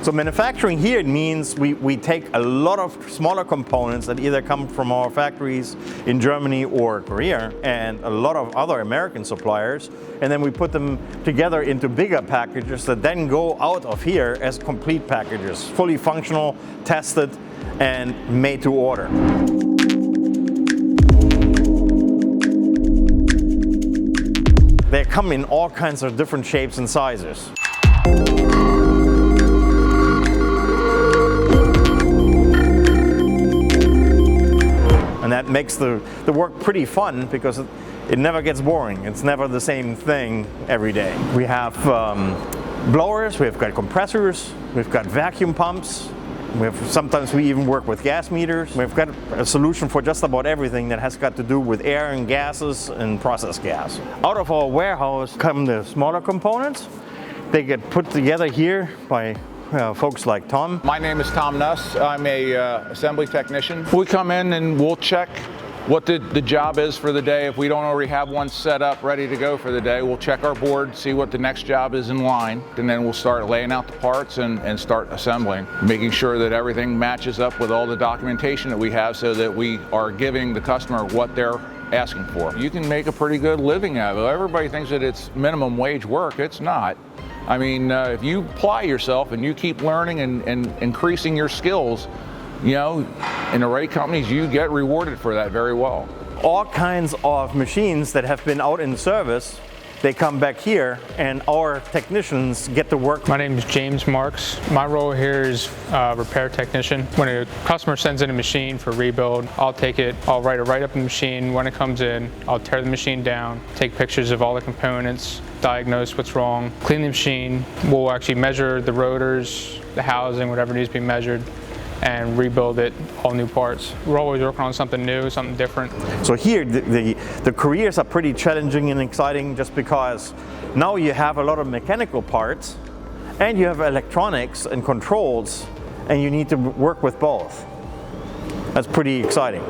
So manufacturing here means we take a lot of smaller components that either come from our factories in Germany or Korea and a lot of other American suppliers, and then we put them together into bigger packages that then go out of here as complete packages, fully functional, tested, and made to order. They come in all kinds of different shapes and sizes. And that makes the work pretty fun because it never gets boring. It's never the same thing every day. We have blowers, we've got compressors, we've got vacuum pumps. Sometimes we even work with gas meters. We've got a solution for just about everything that has got to do with air and gases and process gas. Out of our warehouse come the smaller components. They get put together here by folks like Tom. My name is Tom Nuss. I'm a assembly technician. We come in and we'll check what the job is for the day. If we don't already have one set up ready to go for the day, we'll check our board, see what the next job is in line, and then we'll start laying out the parts and start assembling, making sure that everything matches up with all the documentation that we have so that we are giving the customer what they're asking for. You can make a pretty good living out of it. Everybody thinks that it's minimum wage work. It's not. I mean, if you apply yourself and you keep learning and increasing your skills, you know, in the right companies, you get rewarded for that very well. All kinds of machines that have been out in service, they come back here and our technicians get to work. My name is James Marks. My role here is repair technician. When a customer sends in a machine for rebuild, I'll take it, I'll write a write-up in the machine. When it comes in, I'll tear the machine down, take pictures of all the components, diagnose what's wrong, clean the machine. We'll actually measure the rotors, the housing, whatever needs to be measured, and rebuild it, all new parts. We're always working on something new, something different. So here, the careers are pretty challenging and exciting just because now you have a lot of mechanical parts and you have electronics and controls and you need to work with both. That's pretty exciting.